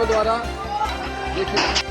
द्वारा देखिए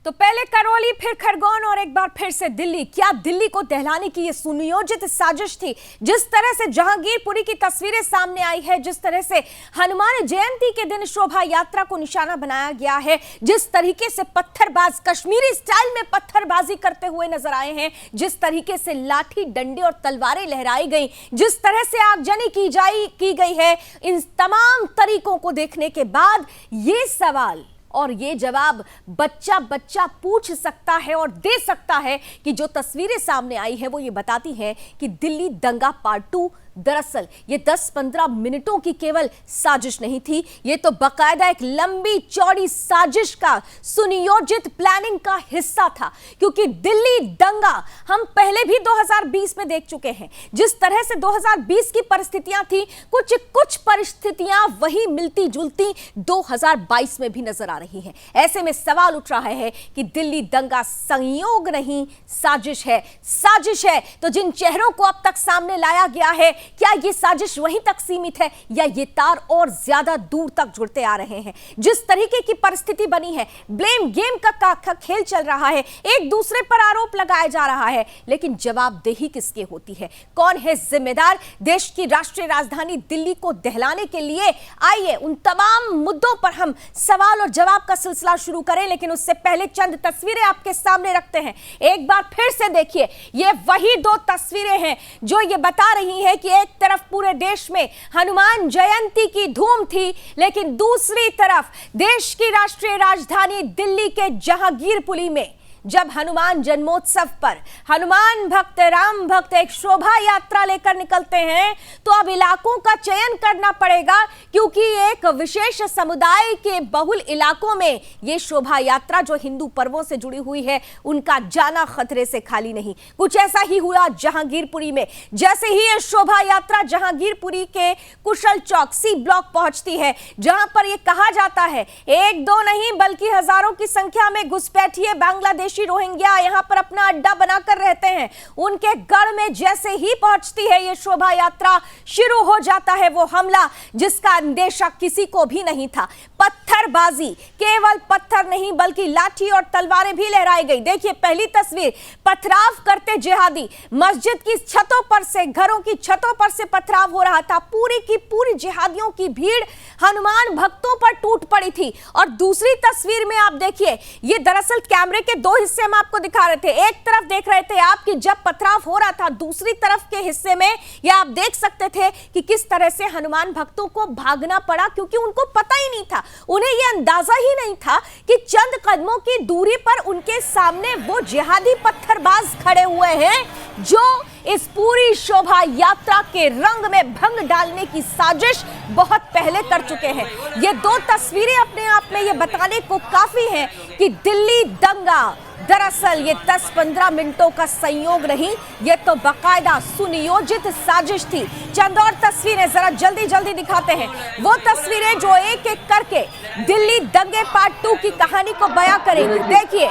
तो पहले करौली, फिर खरगोन और एक बार फिर से दिल्ली। क्या दिल्ली को दहलाने की ये सुनियोजित साजिश थी? जिस तरह से जहांगीरपुरी की तस्वीरें सामने आई है, जिस तरह से हनुमान जयंती के दिन शोभा यात्रा को निशाना बनाया गया है, जिस तरीके से पत्थरबाज कश्मीरी स्टाइल में पत्थरबाजी करते हुए नजर आए हैं, जिस तरीके से लाठी, डंडे और तलवारें लहराई गई, जिस तरह से आगजनी की गई है, इन तमाम तरीकों को देखने के बाद ये सवाल और ये जवाब बच्चा बच्चा पूछ सकता है और दे सकता है कि जो तस्वीरें सामने आई है वो ये बताती हैं कि दिल्ली दंगा पार्ट 2 दरअसल ये 10-15 मिनटों की केवल साजिश नहीं थी, ये तो बकायदा एक लंबी चौड़ी साजिश का सुनियोजित प्लानिंग का हिस्सा था। क्योंकि दिल्ली दंगा हम पहले भी 2020 में देख चुके हैं। जिस तरह से 2020 की परिस्थितियां थी, कुछ परिस्थितियां वही मिलती जुलती 2022 में भी नजर आ रही हैं। ऐसे में सवाल उठ रहा है कि दिल्ली दंगा संयोग नहीं, साजिश है। साजिश है तो जिन चेहरों को अब तक सामने लाया गया है, क्या ये साजिश वहीं तक सीमित है या ये तार और ज्यादा दूर तक जुड़ते आ रहे हैं? जिस तरीके की परिस्थिति बनी है, ब्लेम गेम का खेल चल रहा है, एक दूसरे पर आरोप लगाया जा रहा है, लेकिन जवाबदेही किसकी होती है? कौन है जिम्मेदार? देश की राष्ट्रीय राजधानी दिल्ली को दहलाने के लिए आइए उन तमाम मुद्दों पर हम सवाल और जवाब का सिलसिला शुरू करें, लेकिन उससे पहले चंद तस्वीरें आपके सामने रखते हैं। एक बार फिर से देखिए, ये वही 2 तस्वीरें हैं जो ये बता रही है कि एक तरफ पूरे देश में हनुमान जयंती की धूम थी, लेकिन दूसरी तरफ देश की राष्ट्रीय राजधानी दिल्ली के जहांगीरपुरी में जब हनुमान जन्मोत्सव पर हनुमान भक्त, राम भक्त एक शोभा यात्रा लेकर निकलते हैं तो अब इलाकों का चयन करना पड़ेगा, क्योंकि एक विशेष समुदाय के बहुल इलाकों में ये शोभा यात्रा जो हिंदू पर्वों से जुड़ी हुई है, उनका जाना खतरे से खाली नहीं। कुछ ऐसा ही हुआ जहांगीरपुरी में। जैसे ही ये शोभा यात्रा जहांगीरपुरी के कुशल चौक सी ब्लॉक पहुंचती है, जहां पर यह कहा जाता है 1-2 नहीं बल्कि हजारों की संख्या में घुसपैठिए बांग्लादेश रोहिंग्या यहां पर अपना अड्डा बनाकर रहते हैं, उनके गढ़ में जैसे ही पहुंचती है ये शोभा यात्रा, शुरू हो जाता है वो हमला जिसका अंदेशा किसी को भी नहीं था। पत्थरबाजी, केवल पत्थर नहीं बल्कि लाठी और तलवारें भी लहराई गई। देखिए पहली तस्वीर, पथराव करते जिहादी, मस्जिद की छतों पर से, घरों की छतों पर से पथराव हो रहा था। पूरी की पूरी जिहादियों की भीड़ हनुमान भक्तों पर टूट पड़ी थी। और दूसरी तस्वीर में आप देखिए, ये दरअसल कैमरे के 2 हिस्से हम आपको दिखा रहे थे। एक तरफ देख रहे थे आप कि जब पथराव हो रहा था, दूसरी तरफ के हिस्से में ये आप देख सकते थे कि किस तरह से हनुमान भक्तों को भागना पड़ा, क्योंकि उनको पता ही नहीं था, उन्हें यह अंदाजा ही नहीं था कि चंद कदमों की दूरी पर उनके सामने वो जिहादी पत्थरबाज खड़े हुए हैं जो इस पूरी शोभा यात्रा के रंग में भंग डालने की साजिश बहुत पहले कर चुके हैं। ये 2 तस्वीरें अपने आप में ये बताने को काफी हैं कि दिल्ली दंगा दरअसल ये 10-15 मिनटों का संयोग नहीं, ये तो बकायदा सुनियोजित साजिश थी। चंद और तस्वीरें जरा जल्दी जल्दी दिखाते हैं, वो तस्वीरें जो एक एक करके दिल्ली दंगे पार्ट 2 की कहानी को बयां करेंगी। देखिए,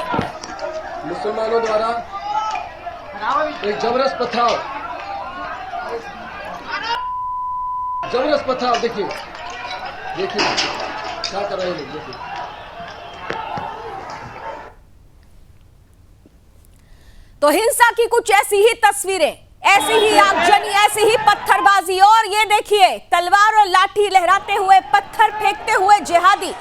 मुसलमानों द्वारा एक जबरदस्त पथराव, देखिए क्या कर रहे हैं, देखिए। तो हिंसा की कुछ ऐसी ही तस्वीरें, ऐसी ही आगजनी, ऐसी ही पत्थरबाजी, और ये देखिए तलवार और लाठी लहराते हुए, पत्थर फेंकते हुए जिहादी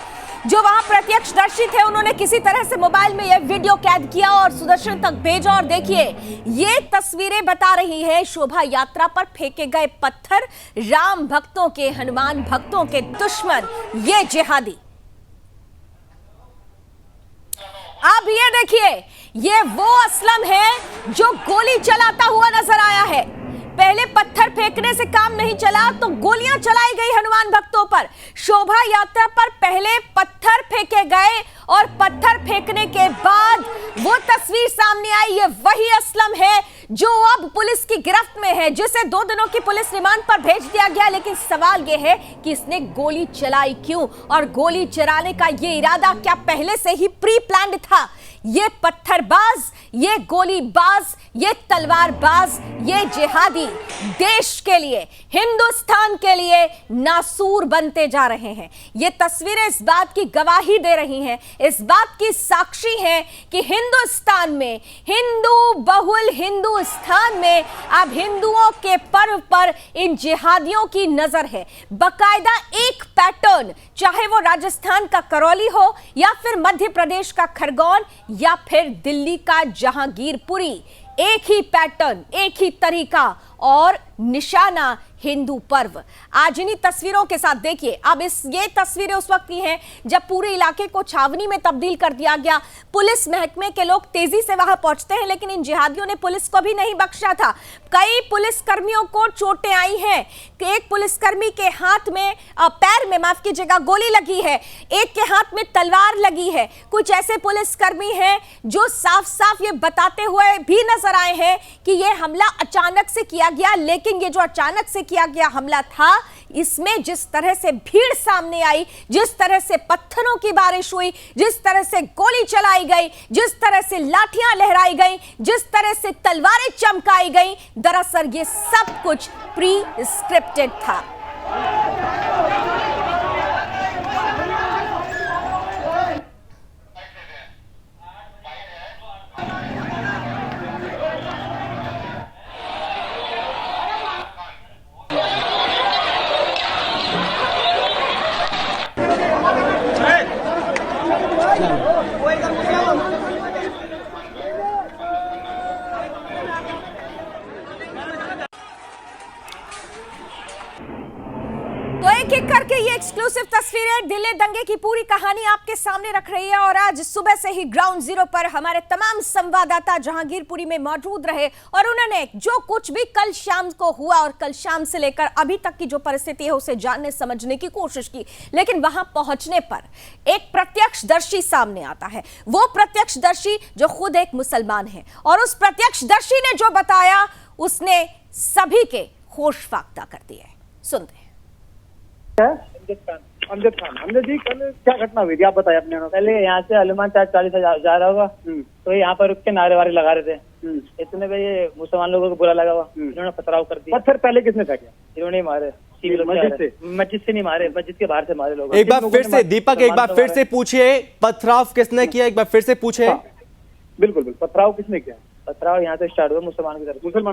जो वहां प्रत्यक्षदर्शी थे, उन्होंने किसी तरह से मोबाइल में यह वीडियो कैद किया और सुदर्शन तक भेजा। और देखिए ये तस्वीरें बता रही है शोभा यात्रा पर फेंके गए पत्थर, राम भक्तों के, हनुमान भक्तों के दुश्मन ये जिहादी। अब ये देखिए, ये वो असलम है जो गोली चलाता हुआ नजर आया है। पहले पत्थर फेंकने से काम नहीं चला तो गोलियां चलाई गई हनुमान भक्तों पर। शोभा यात्रा पर पहले पत्थर फेंके गए और पत्थर फेंकने के बाद वो तस्वीर सामने आई, ये वही असलम है जो अब पुलिस की गिरफ्त में है, जिसे 2 दिनों की पुलिस रिमांड पर भेज दिया गया। लेकिन सवाल यह है कि इसने गोली चलाई क्यों, और गोली चलाने का ये इरादा क्या पहले से ही प्री प्लान्ड था? ये पत्थरबाज, ये गोलीबाज, ये तलवारबाज, ये जिहादी देश के लिए, हिंदुस्तान के लिए नासूर बनते जा रहे हैं। ये तस्वीरें इस बात की गवाही दे रही हैं, इस बात की साक्षी हैं कि हिंदुस्तान में, हिंदू बहुल हिंदुस्तान में अब हिंदुओं के पर्व पर इन जिहादियों की नजर है। बकायदा एक पैटर्न, चाहे वो राजस्थान का करौली हो या फिर मध्य प्रदेश का खरगोन या फिर दिल्ली का जहांगीरपुरी, एक ही पैटर्न, एक ही तरीका और निशाना, हिंदू पर्व। आज इन्हीं तस्वीरों के साथ देखिए, अब ये तस्वीरें उस वक्त की हैं जब पूरे इलाके को छावनी में तब्दील कर दिया गया। पुलिस महकमे के लोग तेजी से वहां पहुंचते हैं, लेकिन इन जिहादियों ने पुलिस को भी नहीं बख्शा था। कई पुलिस कर्मियों को चोटें आई हैं। एक पुलिसकर्मी के हाथ में, पैर में माफ कीजिएगा, गोली लगी है, एक के हाथ में तलवार लगी है। कुछ ऐसे पुलिसकर्मी हैं जो साफ साफ ये बताते हुए भी नजर आए हैं कि यह हमला अचानक से किया गया, लेकिन ये जो अचानक से किया गया हमला था, इसमें जिस तरह से भीड़ सामने आई, जिस तरह से पत्थरों की बारिश हुई, जिस तरह से गोली चलाई गई, जिस तरह से लाठियां लहराई गई, जिस तरह से तलवारें चमकाई गई, दरअसल ये सब कुछ प्री स्क्रिप्टेड था। तो एक एक करके ये एक्सक्लूसिव तस्वीरें दिल्ली दंगे की पूरी कहानी आपके सामने रख रही है। और आज सुबह से ही ग्राउंड जीरो पर हमारे तमाम संवाददाता जहांगीरपुरी में मौजूद रहे और उन्होंने जो कुछ भी कल शाम को हुआ और कल शाम से लेकर अभी तक की जो परिस्थिति है उसे जानने समझने की कोशिश की। लेकिन वहां पहुंचने पर एक प्रत्यक्षदर्शी सामने आता है, वो प्रत्यक्षदर्शी जो खुद एक मुसलमान है, और उस प्रत्यक्षदर्शी ने जो बताया उसने सभी के होश फाख्ता कर दिए। सुनते हैं। अमजद खान। अमजद जी, कल क्या घटना हुई थी, आप बताइए अपने। पहले यहाँ से हनुमान चाट 40 जा रहा होगा, तो यहाँ पर रुक के नारे वारे लगा रहे थे। इतने में ये मुसलमान लोगों को बुरा लगा हुआ, इन्होंने पथराव कर दिया। पत्थर पहले किसने फेंके? इन्होंने मारे, मस्जिद से नहीं मारे, मस्जिद के बाहर से मारे लोग। एक बार फिर से दीपक, एक बार फिर से पूछिए, पथराव किसने किया, एक बार फिर से पूछे। बिल्कुल बिल्कुल, पथराव किसने किया? पथराव यहाँ से स्टार्ट हुआ, मुसलमानों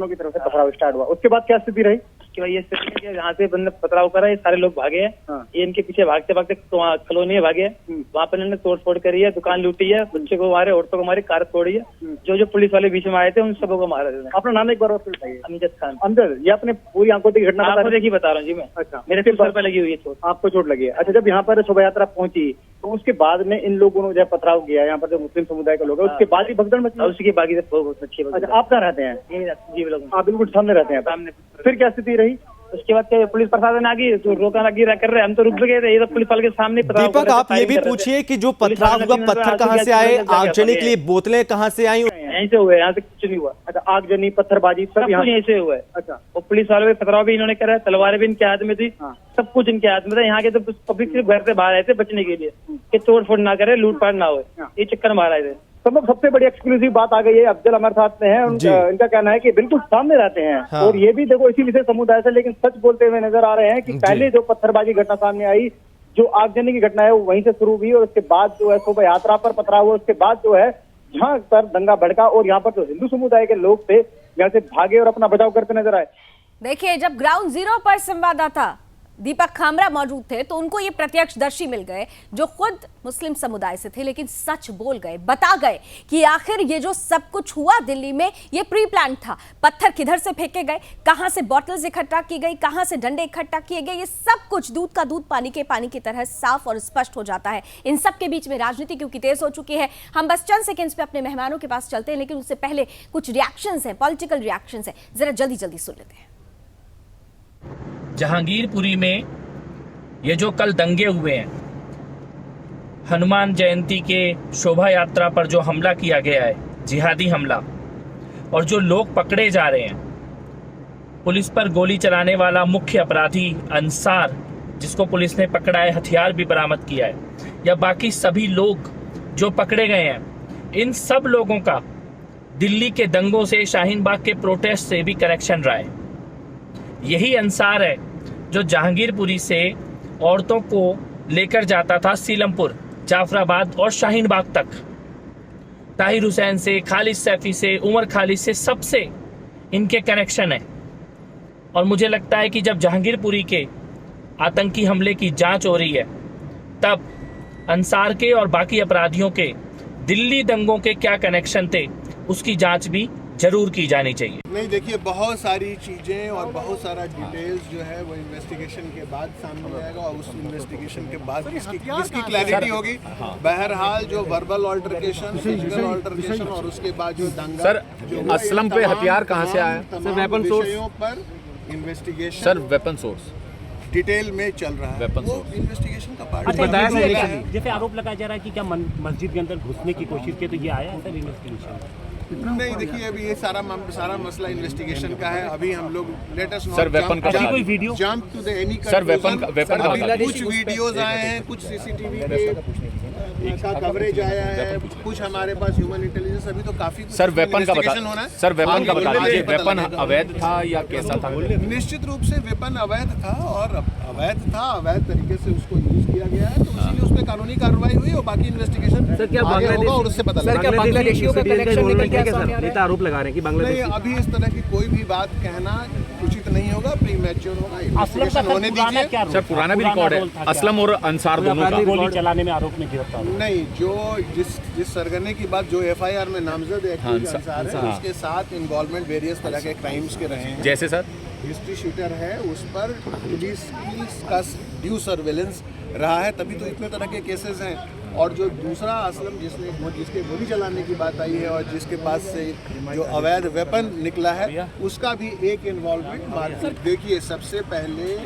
की तरफ से पथराव स्टार्ट हुआ। उसके बाद क्या स्थिति रही? उसके बाद ये स्थिति है, यहाँ से बंदे पथराव करा, ये सारे लोग भागे हैं। ये इनके पीछे भागते भागते कॉलोनी में भागे, वहाँ पर इन्होंने तोड़ फोड़ करी है, दुकान लूटी है, बच्चे को मारे, औरतों को मारे, कार तोड़ी है। जो पुलिस वाले बीच में आए थे उन सबों को मारा। अपना नाम एक बार और बताइए। अमजद खान। अमजद, ये अपने पूरी आंखों की घटना देखी बता रहा हूँ जी मैं। अच्छा, मेरे सिर पर लगी हुई है चोट। आपको चोट लगी है? अच्छा, जब यहाँ पर शोभा यात्रा पहुंची तो उसके बाद में इन लोगों ने जब पथराव किया, यहाँ पर जो मुस्लिम समुदाय के लोग हैं, उसके बाद ही भगदड़ मची। उसके बाकी बहुत अच्छी। अच्छा, आप कहाँ रहते हैं? जी लोग आप बिल्कुल सामने रहते हैं। सामने। फिर क्या स्थिति रही? उसके बाद पुलिस प्रशासन आ गई, तो रोका लगी कर रहे, हम तो रुक गए थे, ये तो पुलिस वाले के सामने। दीपक, आप ये भी पूछिए कि जो पथराव हुआ, पत्थर कहाँ से आए, आगजनी के लिए बोतलें कहाँ से आई? यहीं से हुए, यहाँ से कुछ नहीं हुआ। अच्छा, आगजनी, पत्थरबाजी सब यहीं से हुआ है। अच्छा, और पुलिस वाले भी पथराव भी इन्होंने करा, तलवारें भी इनके हाथ में थी, सब कुछ इनके हाथ में था। यहाँ के तो पब्लिक सिर्फ घर से बाहर आए थे बचने के लिए कि तोड़ फोड़ ना करे, लूटपाट ना हो, ये चक्कर मार आए थे। सबसे बड़ी एक्सक्लूसिव बात आ गई है। अफजल हमारे साथ में है, इनका कहना है कि बिल्कुल सामने रहते हैं। हाँ। और ये भी देखो इसी विशेष समुदाय से, लेकिन सच बोलते हुए नजर आ रहे हैं कि पहले जो पत्थरबाजी घटना सामने आई, जो आगजनी की घटना है, वो वहीं से शुरू हुई और उसके बाद जो है शोभा यात्रा पर पथराव हुआ। उसके बाद जो है जहां पर दंगा भड़का और यहाँ पर जो हिंदू समुदाय के लोग थे यहाँ से भागे और अपना बचाव करते नजर आए। देखिए, जब ग्राउंड जीरो पर संवाददाता दीपक खामरा मौजूद थे तो उनको ये प्रत्यक्षदर्शी मिल गए जो खुद मुस्लिम समुदाय से थे, लेकिन सच बोल गए, बता गए कि आखिर ये जो सब कुछ हुआ दिल्ली में ये प्री प्लान था। पत्थर किधर से फेंके गए, कहां से बॉटल्स इकट्ठा की गई, कहां से डंडे इकट्ठा किए गए, ये सब कुछ दूध का दूध पानी के पानी की तरह साफ और स्पष्ट हो जाता है। इन सब के बीच में राजनीति क्योंकि तेज हो चुकी है। हम बस चंद सेकेंड्स पे अपने मेहमानों के पास चलते हैं, लेकिन उससे पहले कुछ रिएक्शंस हैं, पॉलिटिकल रिएक्शंस हैं, जरा जल्दी जल्दी सुन लेते हैं। जहांगीरपुरी में ये जो कल दंगे हुए हैं, हनुमान जयंती के शोभा यात्रा पर जो हमला किया गया है, जिहादी हमला, और जो लोग पकड़े जा रहे हैं, पुलिस पर गोली चलाने वाला मुख्य अपराधी अंसार, जिसको पुलिस ने पकड़ा है, हथियार भी बरामद किया है, या बाकी सभी लोग जो पकड़े गए हैं, इन सब लोगों का दिल्ली के दंगों से, शाहीन बाग के प्रोटेस्ट से भी कनेक्शन रहा है। यही अंसार है जो जहांगीरपुरी से औरतों को लेकर जाता था सीलमपुर, जाफराबाद और शाहीन बाग तक। ताहिर हुसैन से, खालिद सैफी से, उमर खालिद से, सबसे इनके कनेक्शन है। और मुझे लगता है कि जब जहांगीरपुरी के आतंकी हमले की जांच हो रही है, तब अंसार के और बाकी अपराधियों के दिल्ली दंगों के क्या कनेक्शन थे, उसकी जांच भी जरूर की जानी चाहिए। नहीं, देखिए, बहुत सारी चीज़ें और बहुत सारा डिटेल्स जो है वो इन्वेस्टिगेशन के बाद सामने आएगा और उस इन्वेस्टिगेशन के बाद इसकी क्लैरिटी होगी। बहरहाल जो वर्बल ऑल्टरकेशन, फिजिकल ऑल्टरकेशन और उसके बाद जो दंगा, सर, असलम पे हथियार कहाँ से आया? सर, वेपन विषयों पर investigation, sir, weapon source detail में चल रहा है, वेपन वो सोर्स इन्वेस्टिगेशन का पार्ट अच्छा, है। जैसे आरोप लगाया जा रहा है कि क्या मस्जिद के अंदर घुसने की कोशिश की, तो ये आया है सर इन्वेस्टिगेशन? नहीं, देखिए, अभी ये सारा मसला इन्वेस्टिगेशन का है। अभी हम लोग लेट अस सर, वेपन का कोई video jump to the any sir, weapon कुछ वीडियोस आए हैं, कुछ सीसीटीवी का कवरेज आया है, कुछ हमारे पास ह्यूमन इंटेलिजेंस, अभी तो काफी सर, वेपन का बता, होना है। सर, वेपन का बता दीजिए, पता वेपन लगेगा। अवैध था या कैसा था? निश्चित रूप से वेपन अवैध था और अवैध तरीके से उसको यूज किया गया है, तो इसीलिए उस पर कानूनी कार्रवाई हुई और बाकी इन्वेस्टिगेशन आगे होगा और उससे पता लगेगा। बांग्लादेशियों का कनेक्शन निकल के सामने आ रहा है? आरोप लगा रहे हैं कि बांग्लादेश नहीं, अभी इस तरह की कोई भी बात कहना उचित नहीं होगा, प्रीमैच्योर होगा, इन्वेस्टिगेशन होने दीजिए। सर, पुराना भी रिकॉर्ड है असलम और अंसार दोनों का। गोली चलाने में आरोप में गिरफ्तार? नहीं, जिस सरगने की बात जो एफआईआर में नामजद अंसार है, उसके साथ इन्वॉल्वमेंट वेरियस तरह के क्राइम्स के रहे हैं। जैसे सर हिस्ट्री शीटर है, उस पर पुलिस का ड्यू सर्वेलेंस रहा है, तभी तो इतने तरह के केसेस हैं। और जो दूसरा असलम जिसके गोली चलाने की बात आई है और जिसके पास से जो अवैध वेपन निकला है, उसका भी एक इन्वॉल्वमेंट मारपीट। देखिए, सबसे पहले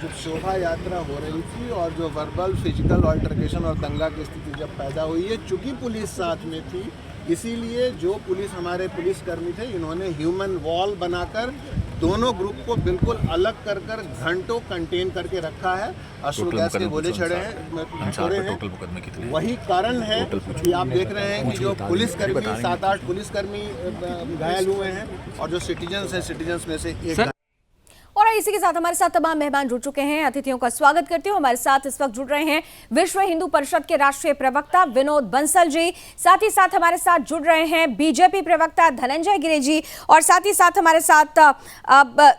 जब शोभा यात्रा हो रही थी और जो वर्बल फिजिकल ऑल्टरकेशन और दंगा की स्थिति जब पैदा हुई है, चूंकि पुलिस साथ में थी, इसीलिए जो हमारे पुलिसकर्मी थे, इन्होंने ह्यूमन वॉल बनाकर दोनों ग्रुप को बिल्कुल अलग कर घंटों कंटेन करके रखा है। अश्रु गैस के गोले छोड़े हैं। वही कारण है कि आप देख रहे हैं कि जो पुलिसकर्मी 7-8 पुलिसकर्मी घायल हुए हैं और जो सिटीजन्स हैं, सिटीजन्स में से एक। और इसी के साथ हमारे साथ तमाम मेहमान जुड़ चुके हैं। अतिथियों का स्वागत करती हूँ। हमारे साथ इस वक्त जुड़ रहे हैं विश्व हिंदू परिषद के राष्ट्रीय प्रवक्ता विनोद बंसल जी, साथ ही साथ हमारे साथ जुड़ रहे हैं बीजेपी प्रवक्ता धनंजय गिरे जी, और साथ ही साथ हमारे साथ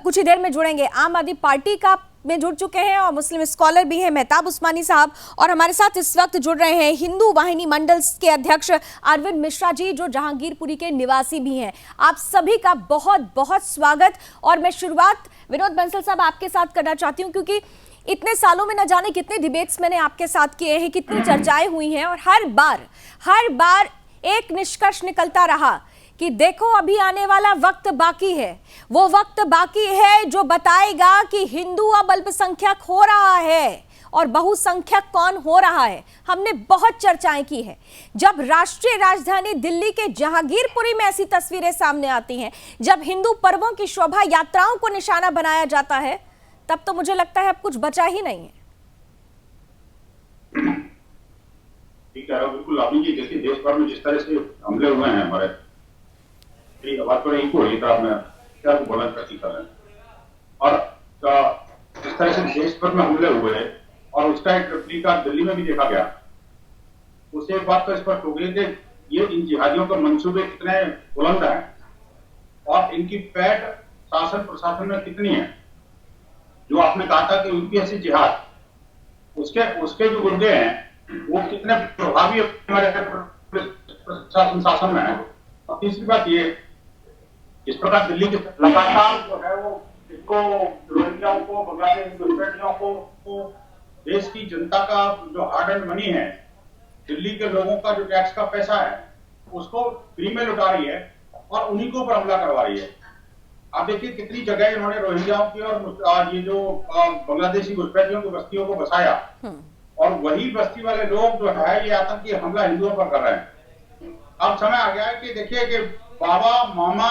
कुछ ही देर में जुड़ेंगे आम आदमी पार्टी का में जुड़ चुके हैं और मुस्लिम स्कॉलर भी हैं मेहताब उस्मानी साहब, और हमारे साथ इस वक्त जुड़ रहे हैं हिंदू वाहिनी मंडल के अध्यक्ष अरविंद मिश्रा जी, जो जहांगीरपुरी के निवासी भी हैं। आप सभी का बहुत बहुत स्वागत। और मैं शुरुआत विनोद बंसल साहब आपके साथ करना चाहती हूँ, क्योंकि इतने सालों में न जाने कितने डिबेट्स मैंने आपके साथ किए हैं, कितनी चर्चाएं हुई हैं, और हर बार एक निष्कर्ष निकलता रहा कि देखो, अभी आने वाला वक्त बाकी है। वो वक्त बाकी है जो बताएगा कि हिंदू अब अल्पसंख्यक हो रहा है और बहुसंख्यक कौन हो रहा है। हमने बहुत चर्चाएं की है। जब राष्ट्रीय राजधानी दिल्ली के जहांगीरपुरी में ऐसी तस्वीरें सामने आती हैं, जब हिंदू पर्वों की शोभा यात्राओं को निशाना बनाया जाता है, तब तो मुझे लगता है अब कुछ बचा ही नहीं है। ठीक है, बिल्कुल। अभी की देखिए, देश भर में जिस तरह से हमले हुए हैं, हमारे बात तो नहीं कोई मैं क्या बोलना चाहती कर रहे हैं, और जिस तरह से देश भर में हमले हुए हैं और उसका एक रेप्लिका दिल्ली में भी देखा गया, उससे एक बात तो स्पष्ट हो गई कि ये इन जिहादियों के मंसूबे कितने बुलंद हैं और इनकी पैठ शासन प्रशासन में कितनी है। जो आपने कहा था कि उनकी ऐसी जिहाद, उसके जो गुर्दे हैं वो कितने प्रभावी हमारे प्रशासन शासन में है। और तीसरी बात ये, इस प्रकार दिल्ली के लगातार जो है वो इसको रोहिंग्याओं को, बांग्लादेश घुसपैठियों को, देश की जनता का जो हार्ड एंड मनी है, दिल्ली के लोगों का जो टैक्स का पैसा है, उसको फ्री में लुटा रही है और उन्हीं को पर हमला करवा रही है। आप देखिए कितनी जगह इन्होंने रोहिंग्याओं की और ये जो बांग्लादेशी घुसपैठियों की बस्तियों को बसाया, और वही बस्ती वाले लोग जो है ये आतंकी हमला हिंदुओं पर कर रहे हैं। अब समय आ गया है कि देखिए कि बाबा, मामा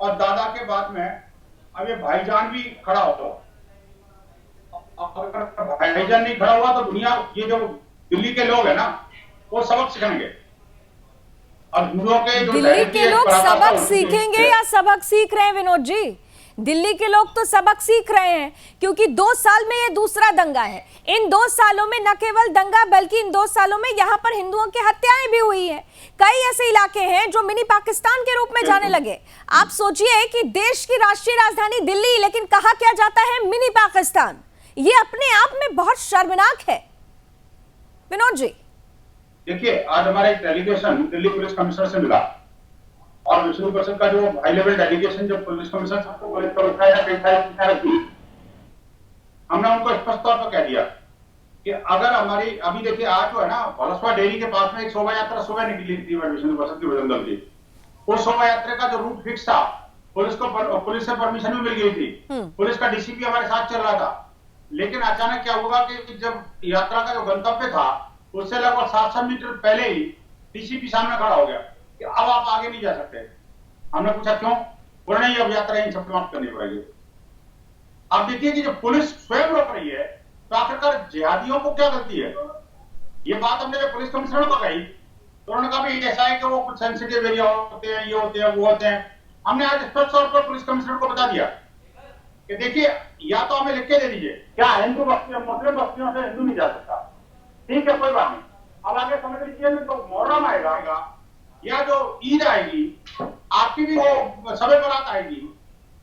और दादा के बाद में अब ये भाईजान भी खड़ा हो। अगर भाईजान नहीं खड़ा हुआ तो दुनिया, ये जो दिल्ली के लोग हैं ना, वो सबक सीखेंगे। अब हिंदुओं के जो दिल्ली के लोग सबक सीखेंगे या सबक सीख रहे हैं विनोद जी? दिल्ली के लोग तो सबक सीख रहे हैं, क्योंकि 2 साल में ये दूसरा दंगा है। इन 2 सालों में न केवल दंगा, बल्कि इन 2 सालों में यहाँ पर हिंदुओं की हत्याएं भी हुई हैं। कई ऐसे इलाके हैं जो मिनी पाकिस्तान के रूप में जाने लगे। आप सोचिए कि देश की राष्ट्रीय राजधानी दिल्ली, लेकिन कहा क्या जाता है मिनी पाकिस्तान। ये अपने आप में बहुत शर्मनाक है। विनोद जी देखिए, आज हमारा एक डेलीगेशन दिल्ली पुलिस कमिश्नर से मिला, और विष्णु प्रसाद का जो हाई लेवल डेलीगेशन जब पुलिस कमिश्नर सबको पुलिस का उठाया, कई सारी चीजें रखी, हमने उनको स्पष्ट तौर पर कह दिया कि अगर हमारी, अभी देखिए आज जो है ना, भलसवा डेयरी के पास में एक शोभा यात्रा सुबह निकली थी विष्णु प्रसाद की बजरंग दल की। उस शोभा यात्रा का जो रूट फिक्स था, पुलिस से परमिशन भी मिल गई थी, पुलिस का डीसीपी हमारे साथ चल रहा था। लेकिन अचानक क्या हुआ कि जब यात्रा का जो गंतव्य था, उससे लगभग 700 मीटर पहले ही डीसीपी सामने खड़ा हो गया कि अब आप आगे नहीं जा सकते। हमने पूछा क्यों? बोले नहीं, अब यात्रा यहीं समाप्त करनी पड़ेगी। अब देखिए कि जो पुलिस स्वयं रोक रही है, तो आखिरकार जिहादियों को क्या गलती है? ये बात हमने जब पुलिस कमिश्नर को कही तो उन्होंने कहा भी ऐसा है कि वो कुछ सेंसिटिव एरिया होते हैं, ये होते हैं, वो होते हैं। हमने आज स्पष्ट तौर पर पुलिस कमिश्नर को बता दिया कि देखिए, या तो हमें लिख के दे दीजिए, क्या हिंदू बस्तियों, मुस्लिम बस्तियों से हिंदू नहीं जा सकता, ठीक है, कोई बात नहीं। अब आगे समझ लीजिए, तो मुहर्रम आएगा या जो ईद आएगी, आपकी भी वो शबे बारात आएगी,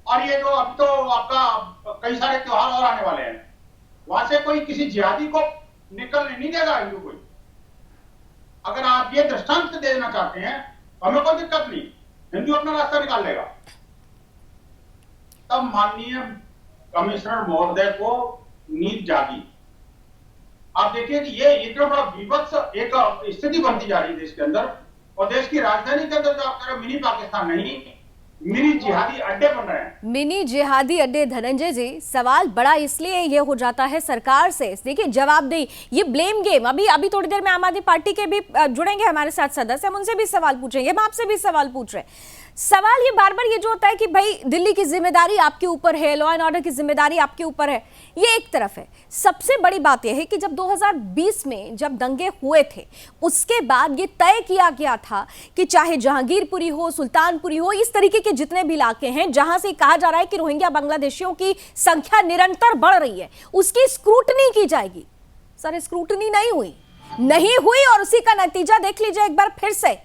और ये जो अब तो आपका कई सारे त्योहार और आने वाले हैं, वहां से कोई किसी जिहादी को निकलने नहीं देगा हिंदू कोई। अगर आप ये दृष्टांत दे देना चाहते हैं तो हमें कोई दिक्कत नहीं, हिंदू अपना रास्ता निकाल लेगा। तब माननीय कमिश्नर महोदय को नींद जागी। आप देखिए कि ये इतना बड़ा विभत्स एक स्थिति बनती जा रही है देश के अंदर, और देश की राजधानी के अंदर जो आप कह रहे हो मिनी पाकिस्तान नहीं, मिनी जिहादी अड्डे बन रहे हैं। मिनी जिहादी अड्डे। धनंजय जी, सवाल बड़ा इसलिए ये हो जाता है सरकार से। देखिए, जवाबदेही, ये ब्लेम गेम। अभी थोड़ी देर में आम आदमी पार्टी के भी जुड़ेंगे हमारे साथ सदस्य, हम उनसे भी सवाल पूछेंगे, हम आपसे भी सवाल पूछ रहे हैं। सवाल ये बार बार ये जो होता है कि भाई दिल्ली की जिम्मेदारी आपके ऊपर है, लॉ एंड ऑर्डर की जिम्मेदारी आपके ऊपर है, ये एक तरफ है। सबसे बड़ी बात यह है कि जब 2020 में जब दंगे हुए थे, उसके बाद ये तय किया गया था कि चाहे जहांगीरपुरी हो, सुल्तानपुरी हो, इस तरीके के जितने भी इलाके हैं जहां से कहा जा रहा है कि रोहिंग्या बांग्लादेशियों की संख्या निरंतर बढ़ रही है, उसकी स्क्रूटनी की जाएगी। सर, स्क्रूटनी नहीं हुई और उसी का नतीजा देख लीजिए एक बार फिर से।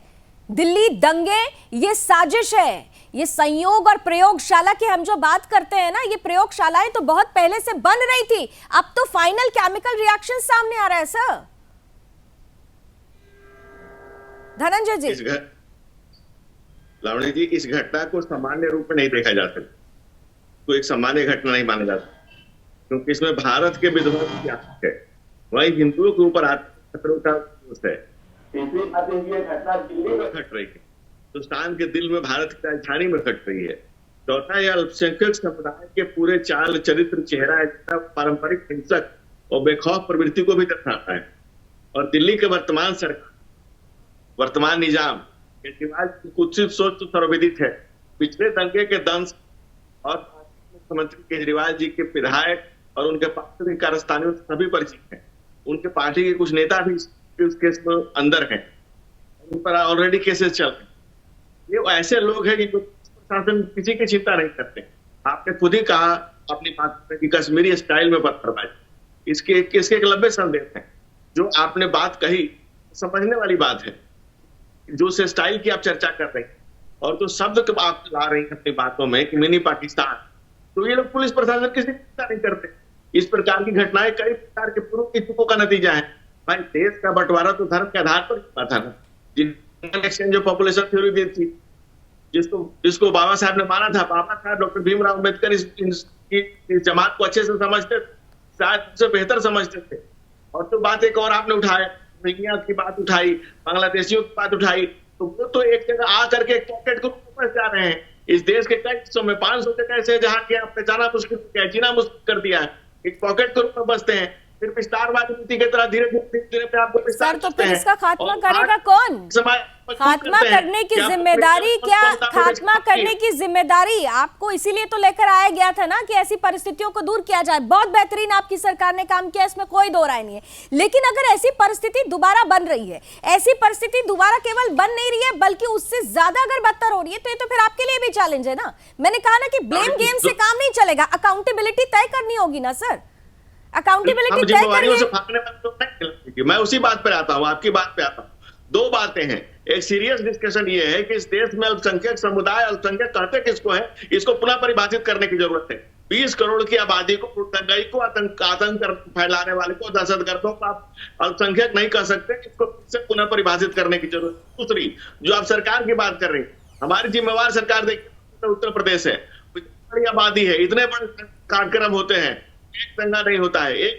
दिल्ली दंगे ये साजिश है, ये संयोग और प्रयोगशाला की हम जो बात करते हैं ना, ये प्रयोगशालाएं तो बहुत पहले से बन रही थी, अब तो फाइनल केमिकल रिएक्शन सामने आ रहा है। सर धनंजय जी, लावणी जी, इस घटना को सामान्य रूप में नहीं देखा जा सकता, तो एक सामान्य घटना नहीं माना जा सकता, क्योंकि इसमें भारत के विध्वंस की आशंका है, वही हिंदुओं के ऊपर खतरों का है। ये घटना दिल्ली में घट रही है, हिंदुस्तान के दिल में, भारत की राजधानी में घट रही है। चौथा, यह अल्पसंख्यक समुदाय के पूरे चाल चरित्र, चेहरा, पारंपरिक हिंसक और बेखौफ प्रवृत्ति को भी दर्शाता है। और दिल्ली के वर्तमान सरकार, वर्तमान निजाम, केजरीवाल की कुत्सित सोच तो सर्वविदित है। पिछले दंगे के दंश और मुख्यमंत्री केजरीवाल जी के विधायक और उनके पार्टी के कारस्तानियों से सभी परिचित हैं। उनके पार्टी के कुछ नेता भी उस केस में अंदर हैं, उन पर ऑलरेडी केसेस चल रहे हैं। ये ऐसे लोग हैं जिनको प्रशासन किसी की चिंता नहीं करते। आपने खुद ही कहा अपनी बात में कि कश्मीरी स्टाइल में पत्थरबाजी, इसके एक लंबे संदेश हैं। जो आपने बात कही समझने वाली बात है, जो से स्टाइल की आप चर्चा कर रहे हैं और जो शब्द आप ला रही हैं अपनी बातों में कि मिनी पाकिस्तान, तो ये लोग पुलिस प्रशासन किसी चिंता नहीं करते। इस प्रकार की घटनाएं कई प्रकार के पूर्व की चुकों का नतीजा है। भाई, देश का बंटवारा तो धर्म के आधार पर हुआ था ना, जिन एक्सचेंज ऑफ पॉपुलेशन थ्योरी दी थी, जिसको बाबा साहब ने माना था। बाबा साहब डॉक्टर भीमराव अम्बेडकर इस जमात को अच्छे से समझते, शायद उससे बेहतर समझते थे। और तो बात एक और आपने उठाया, रोहिंग्या की बात उठाई, बांग्लादेशियों की बात उठाई, तो वो तो एक जगह आ करके एक पॉकेट को फंस जा रहे हैं। इस देश के कई हिस्सों में 500 जगह ऐसे जहां के आप पहचाना मुश्किल किया, जीना मुश्किल कर दिया है, एक पॉकेट के रूप में बसते हैं। फिर विस्तारवादी नीति की तरह धीरे धीरे पे आपको सर, तो फिर इसका खात्मा करेगा कौन? खात्मा करने की जिम्मेदारी क्या, खात्मा करने की जिम्मेदारी आपको इसीलिए तो लेकर आया गया था ना कि ऐसी परिस्थितियों को दूर किया जाए। बहुत बेहतरीन आपकी सरकार ने काम किया, इसमें कोई दो राय नहीं है। लेकिन अगर ऐसी परिस्थिति दोबारा बन रही है, ऐसी परिस्थिति दोबारा केवल बन नहीं रही है बल्कि उससे ज्यादा अगर बदतर हो रही है, तो ये तो फिर आपके लिए भी चैलेंज है ना। मैंने कहा ना कि ब्लेम गेम से काम नहीं चलेगा, अकाउंटेबिलिटी तय करनी होगी ना सर, अकाउंटेबिलिटी तय करिए। मैं उसी बात पर आता हूँ, आपकी बात पे आता हूँ। दो बातें हैं। एक सीरियस डिस्कशन ये है कि इस देश में अल्पसंख्यक समुदाय, अल्पसंख्यक कहते किसको है, इसको पुनः परिभाषित करने की जरूरत है। 20 करोड़ की आबादी को, दंगाई को, आतंक फैलाने वाले को, दहशतगर्दों को आप अल्पसंख्यक नहीं कह सकते, इसको पुनः परिभाषित करने की जरूरत। दूसरी, जो आप सरकार की बात कर रही है, हमारी जिम्मेवार सरकार देखिए उत्तर प्रदेश है, बड़ी आबादी है, इतने बड़े कार्यक्रम होते हैं, एक दंगा नहीं होता है, एक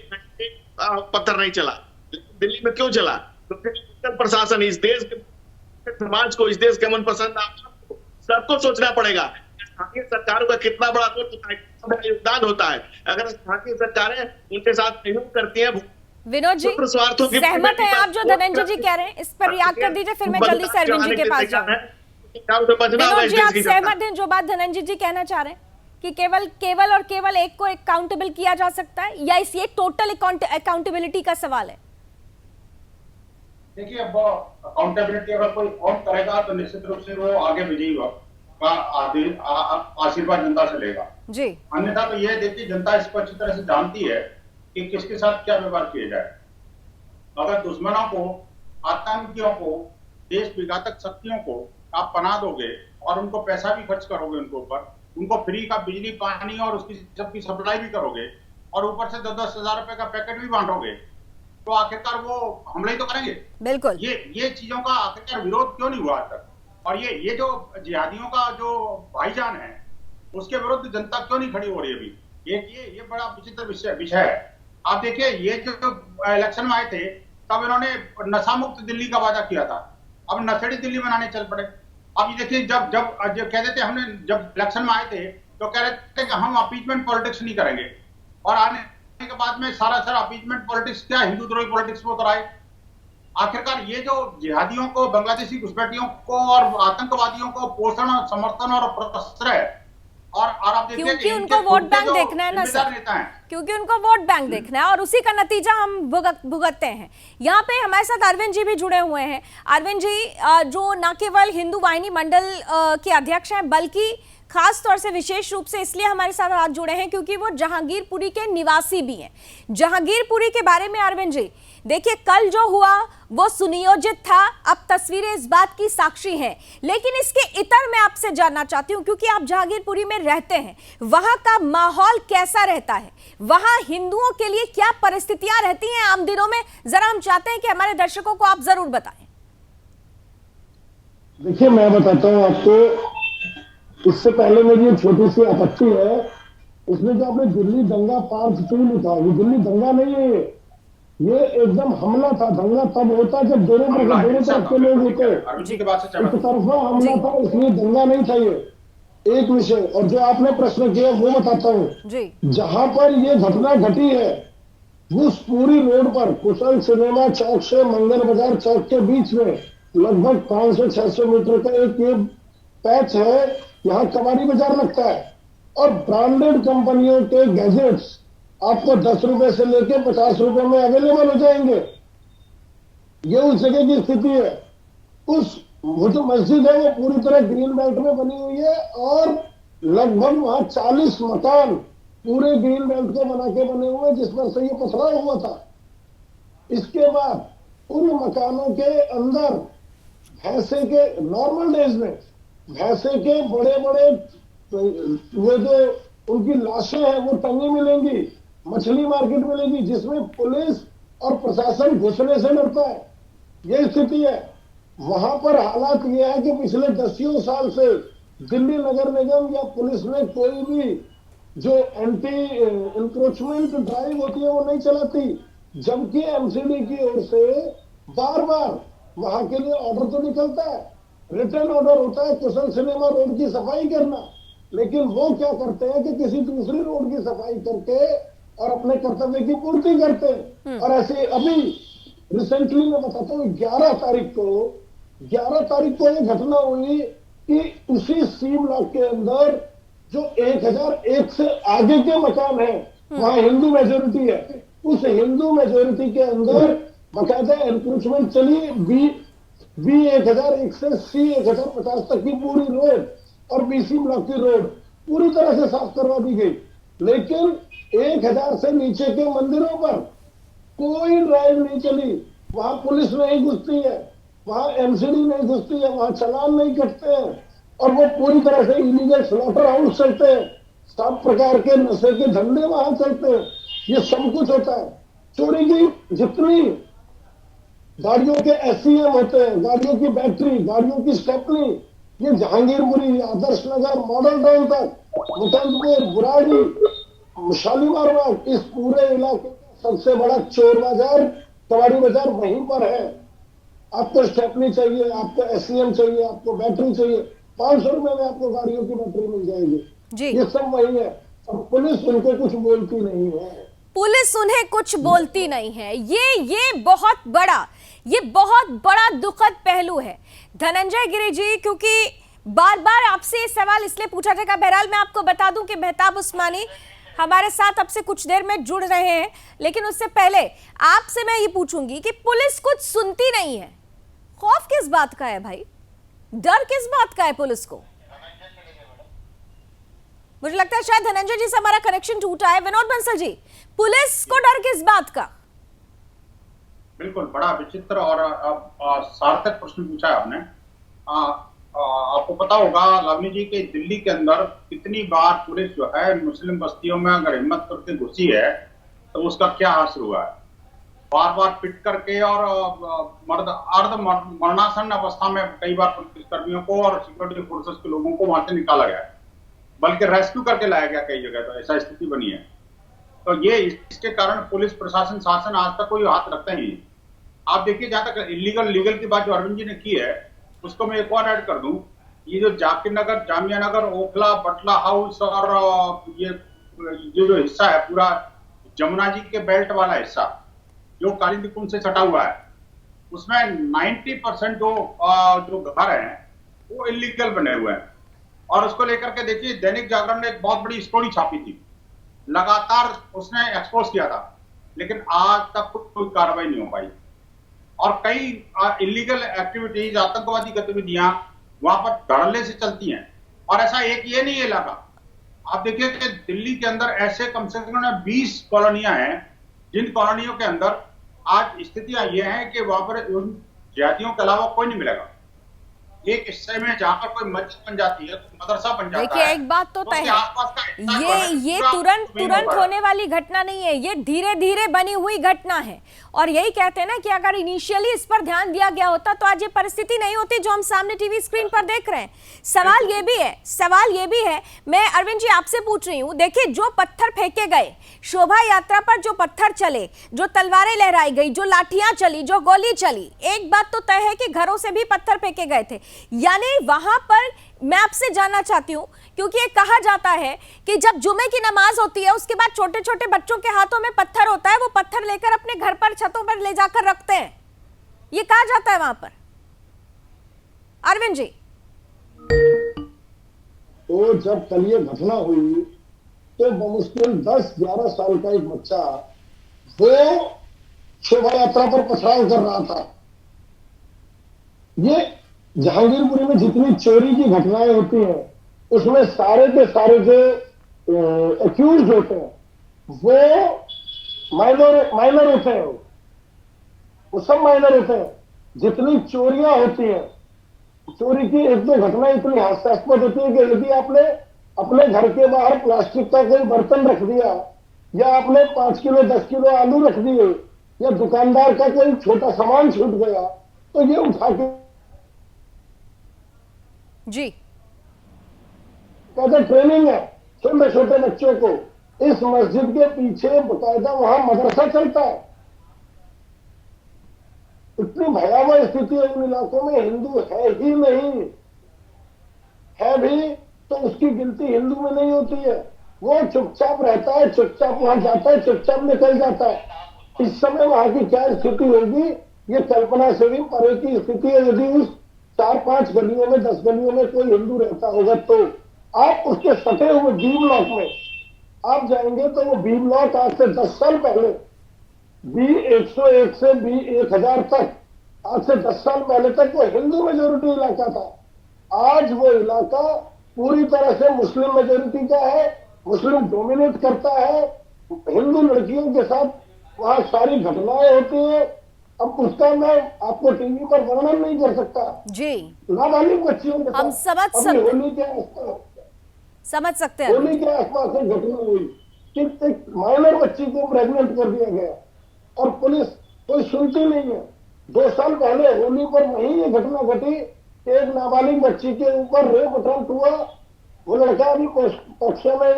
पत्थर नहीं चला। दिल्ली में क्यों चला? क्योंकि प्रशासन इस देश के समाज को, इस देश के मन पसंद आपको सबको सोचना पड़ेगा। स्थानीय सरकारों का कितना बड़ा योगदान होता है। अगर स्थानीय सरकारें उनके साथ सहयोग करती हैं, विनोद जी सहमत हैं आप जो धनंजय जी कह रहे हैं, इस पर रिएक्ट कर दीजिए, फिर मैं जल्दी से अरविंद जी के पास जाऊंगा। विनोद जी आप सहमत हैं जो बात धनंजय जी कहना चाह रहे हैं कि केवल एक को अकाउंटेबल किया जा सकता है, या इस ये टोटल अकाउंटेबिलिटी का सवाल है? देखिए, अब अकाउंटेबिलिटी अगर कोई और करेगा तो निश्चित रूप से वो आगे विजयी का आशीर्वाद जनता से लेगा जी। अन्यथा तो ये देखिए, जनता इसको अच्छी तरह से जानती है कि किसके साथ क्या व्यवहार किया जाए। अगर दुश्मनों को, आतंकियों को, देश विघातक शक्तियों को आप पनाह दोगे और उनको पैसा भी खर्च करोगे, उनके ऊपर उनको फ्री का बिजली, पानी और उसकी सबकी सप्लाई भी करोगे, और ऊपर से 10-10 हजार रुपए का पैकेट भी बांटोगे, तो आखिरकार वो हमले ही तो करेंगे। बिल्कुल। ये चीजों का आखिरकार विरोध क्यों नहीं हुआ आज तक? और ये जो जिहादियों का जो भाईजान है, उसके विरुद्ध जनता क्यों नहीं खड़ी हो रही अभी? ये बड़ा विचित्र विषय है। आप देखिए, ये जो इलेक्शन में आए थे तब इन्होंने नशा मुक्त दिल्ली का वादा किया था, अब नशेड़ी दिल्ली बनाने चल पड़े। अब ये देखिए, जब कहते थे, हमने जब इलेक्शन में आए थे तो कह रहे थे कि हम अपीचमेंट पॉलिटिक्स नहीं करेंगे, और आने के बाद में सारा अपीचमेंट पॉलिटिक्स क्या, हिंदुद्रोही पॉलिटिक्स में उतर आए। आखिरकार ये जो जिहादियों को, बांग्लादेशी घुसपैठियों को और आतंकवादियों को पोषण, समर्थन और प्रश्रय, और आप देखिए क्योंकि उनको वोट बैंक देखना है ना सर, क्योंकि उनको वोट बैंक देखना है और उसी का नतीजा हम भुगतते हैं। यहाँ पे हमारे साथ अरविंद जी भी जुड़े हुए हैं। अरविंद जी जो न केवल हिंदू वाहिनी मंडल के अध्यक्ष हैं, बल्कि खास तौर से विशेष रूप से इसलिए हमारे साथ आज जुड़े हैं क्योंकि वो जहांगीरपुरी के निवासी भी हैं। जहांगीरपुरी के बारे में अरविंद जी देखिए, कल जो हुआ वो सुनियोजित था, अब तस्वीरें इस बात की साक्षी हैं, लेकिन इसके इतर मैं आपसे जानना चाहती हूं, क्योंकि आप जहांगीरपुरी में रहते हैं, वहां का माहौल कैसा रहता है, वहां हिंदुओं के लिए क्या परिस्थितियां रहती हैं आम दिनों में, जरा हम चाहते हैं कि हमारे दर्शकों को आप जरूर बताएं। देखिए, मैं बताता हूं आपको, इससे पहले मेरी एक छोटी सी आपत्ति है, इसमें जो आपने दिल्ली दंगा पार्ट 2 लिखा, ये दिल्ली दंगा नहीं है, ये एकदम हमला था। दंगा तब होता जब दोनों तरफ के लोग होते, एक तरफा हमला था, इसलिए दंगा नहीं था। ये एक विषय। और जो आपने प्रश्न किया वो बताता हूँ, जहां पर ये घटना घटी है उस पूरी रोड पर, कुशल सिनेमा चौक से मंगल बाजार चौक के बीच में लगभग 500-600 मीटर का एक ये पैच है, यहाँ कबाड़ी बाजार लगता है, और ब्रांडेड कंपनियों के गैजेट्स आपको 10 रुपए से लेके 50 रुपए में अवेलेबल हो जाएंगे। ये उस जगह की स्थिति है। वो जो मस्जिद है वो पूरी तरह ग्रीन बेल्ट में बनी हुई है, और लगभग वहां 40 मकान पूरे ग्रीन बेल्ट को बना के बने हुए, जिस पर से ये पथराव हुआ था। इसके बाद उन मकानों के अंदर भैंसे के, नॉर्मल डेज में भैंसे के बड़े बड़े वो जो उनकी लाशें हैं वो टंगी मिलेंगी, मछली मार्केट मिलेगी, जिसमें पुलिस और प्रशासन घुसने से डरता है। ये स्थिति है वहां पर। हालात ये है कि पिछले 10 साल से दिल्ली नगर निगम या पुलिस ने कोई भी जो एंटी इंक्रोचमेंट ड्राइव होती है वो नहीं चलाती, जबकि एमसीडी की ओर से बार बार वहां के लिए ऑर्डर तो निकलता है, रिटर्न ऑर्डर होता है कुशल सिनेमा रोड की सफाई करना, लेकिन वो क्या करते हैं कि किसी दूसरी रोड की सफाई करके और अपने कर्तव्य की पूर्ति करते हैं। और ऐसे अभी रिसेंटली मैं बताता हूँ, 11 तारीख को 11 तारीख को ये घटना हुई कि उसी सी ब्लॉक के अंदर जो 1001 से आगे के मकान है वहां हिंदू मेजोरिटी है। उस हिंदू मेजोरिटी के अंदर बाकायदा एनक्रोचमेंट चली बी 1001 से सी 1050 तक की पूरी रोड और बीसी ब्लॉक की रोड पूरी तरह से साफ करवा दी गई। लेकिन 1000 से नीचे के मंदिरों पर कोई ड्राइव नहीं चली, वहां पुलिस नहीं घुसती है, वहां एमसीडी नहीं घुसती है, वहां चालान नहीं कटते हैं और वो पूरी तरह से इलीगल स्लॉटर हाउस चलते हैं, सब प्रकार के नशे के धंधे वहां चलते हैं। ये सब कुछ होता है। चोरी की जितनी गाड़ियों के एससीएम होते हैं, गाड़ियों की बैटरी, गाड़ियों की स्टेपनी, ये जहांगीरपुरी, आदर्श नगर, मॉडल टाउन तक, मुतंदपुर, बुराड़ी, शालीमार बाग, इस पूरे इलाके का सबसे बड़ा चोर बाजार, कबाड़ी बाजार वहीं पर है। आपको स्टेपनी चाहिए, आपको एससीएम चाहिए, आपको बैटरी चाहिए, 500 रुपए में आपको गाड़ियों की बैटरी मिल जाएगी। ये सब वही है और पुलिस उनको कुछ बोलती नहीं है। पुलिस उन्हें कुछ बोलती नहीं है। ये बहुत बड़ा दुखद पहलू है धनंजय गिरी जी, क्योंकि बार बार आपसे ये सवाल इसलिए पूछा जाएगा। बहरहाल मैं आपको बता दूं कि मेहताब उस्मानी हमारे साथ अब से कुछ देर में जुड़ रहे हैं, लेकिन उससे पहले आपसे मैं ये पूछूंगी कि पुलिस कुछ सुनती नहीं है। खौफ किस बात का है भाई? डर किस बात का है पुलिस को? मुझे लगता है शायद धनंजय जी से हमारा कनेक्शन टूटा है। विनोद बंसल जी, पुलिस को डर किस बात का? बिल्कुल, बड़ा विचित्र और सार्थक प्रश्न पूछा है आपने। आपको पता होगा लवनी जी के दिल्ली के अंदर कितनी बार पुलिस जो है मुस्लिम बस्तियों में अगर हिम्मत करके घुसी है तो उसका क्या हासिल हुआ है। बार बार पिट करके और अर्ध मरणासन अवस्था में कई बार पुलिस कर्मियों को और सिक्योरिटी फोर्सेस के लोगों को वहां से निकाला गया, बल्कि रेस्क्यू करके लाया गया कई जगह। तो ऐसा स्थिति बनी है। तो ये इसके कारण पुलिस प्रशासन शासन आज तक कोई हाथ रखता ही नहीं। आप देखिए, जहां तक इलीगल लीगल की बात जो अरविंद जी ने की है उसको मैं एक और ऐड कर दूं। ये जो जाकिर नगर, जामिया नगर, ओखला, बटला हाउस और ये जो हिस्सा है पूरा जमुना जी के बेल्ट वाला हिस्सा जो कालिंदी कुंड से सटा हुआ है, उसमें 90% जो घर हैं वो इलीगल बने हुए हैं। और उसको लेकर के देखिए, दैनिक जागरण ने एक बहुत बड़ी स्टोरी छापी थी, लगातार उसने एक्सपोज किया था, लेकिन आज तक कोई कार्रवाई नहीं हो पाई। और कई इलीगल एक्टिविटीज, आतंकवादी गतिविधियां वहां पर धड़ल्ले से चलती हैं। और ऐसा एक ये नहीं इलाका, आप देखिए कि दिल्ली के अंदर ऐसे कम से कम 20 कॉलोनियां हैं जिन कॉलोनियों के अंदर आज स्थितियां ये हैं कि वहां पर उन जातियों के अलावा कोई नहीं मिलेगा। एक हिस्से में जहां पर कोई मस्जिद बन जाती है, मदरसा बन जाता है। देखिए, एक बात तो तय है, ये तुरंत होने वाली घटना नहीं है, ये धीरे धीरे बनी हुई घटना है। और यही कहते हैं ना कि अगर इनिशियली इस पर ध्यान दिया गया होता तो आज ये परिस्थिति नहीं होती जो हम सामने टीवी स्क्रीन पर देख रहे हैं। सवाल ये भी है, मैं अरविंद जी आपसे पूछ रही हूँ, देखिए जो पत्थर फेंके गए, शोभा यात्रा पर जो पत्थर चले, जो तलवारें लहराई गई, जो लाठियां चली, जो गोली चली, एक बात तो तय है कि घरों से भी पत्थर फेंके गए थे। यानी वहां पर मैं आपसे जानना चाहती हूं, क्योंकि ये कहा जाता है कि जब जुमे की नमाज होती है उसके बाद छोटे छोटे बच्चों के हाथों में पत्थर होता है, वो पत्थर लेकर अपने घर पर छतों पर ले जाकर रखते हैं, ये कहा जाता है वहां पर। अरविंद जी, तो जब कल ये घटना हुई तो बमुश्किल 10-11 साल का एक बच्चा वो शोभा यात्रा पर पथराव कर रहा था। ये जहांगीरपुरी में जितनी चोरी की घटनाएं होती हैं उसमें सारे के सारे जो एक्यूज होते हैं वो माइनर होते हैं, वो सब माइनर होते हैं। जितनी चोरियां होती हैं, चोरी की एक दो घटना इतनी हास्यास्पद होती है कि यदि आपने अपने घर के बाहर प्लास्टिक का कोई बर्तन रख दिया या आपने 5 किलो 10 किलो आलू रख दिए या दुकानदार का कोई छोटा सामान छूट गया तो ये उठा के जी कहते ट्रेनिंग है छोटे छोटे बच्चों को। इस मस्जिद के पीछे बकायदा वहां मदरसा चलता है। इतनी भयावह स्थिति है उन इलाकों में, हिंदू है ही नहीं, है भी तो उसकी गिनती हिंदू में नहीं होती है। वो चुपचाप रहता है, चुपचाप वहां जाता है, चुपचाप निकल जाता है। इस समय वहां की क्या स्थिति होगी ये कल्पना से भी परे की स्थिति है। यदि उस 5 गलियों में 10 गलियों में कोई हिंदू रहता होगा तो आप उसके सटे हुए बी ब्लॉक में आप जाएंगे तो वो बी ब्लॉक आज से 10 साल पहले बी 101 से बी 1000 तक आज से 10 साल पहले तक वो हिंदू मेजोरिटी इलाका था। आज वो इलाका पूरी तरह से मुस्लिम मेजोरिटी का है, मुस्लिम डोमिनेट करता है, हिंदू लड़कियों के साथ वहां सारी घटनाएं होती हैं। अब उसका मैं आपको टीवी पर वर्णन नहीं कर सकता जी। नाबालिग बच्चियों के हम साथ समझ सकते हैं। होली के आसपास एक घटना हुई कि एक माइनर बच्ची को प्रेग्नेंट कर दिया गया और पुलिस कोई सुनती नहीं है। 2 साल पहले होली पर वहीं ये घटना घटी, एक नाबालिग बच्ची के ऊपर रेप अटेम्प्ट हुआ, वो लड़का अभी कक्षा में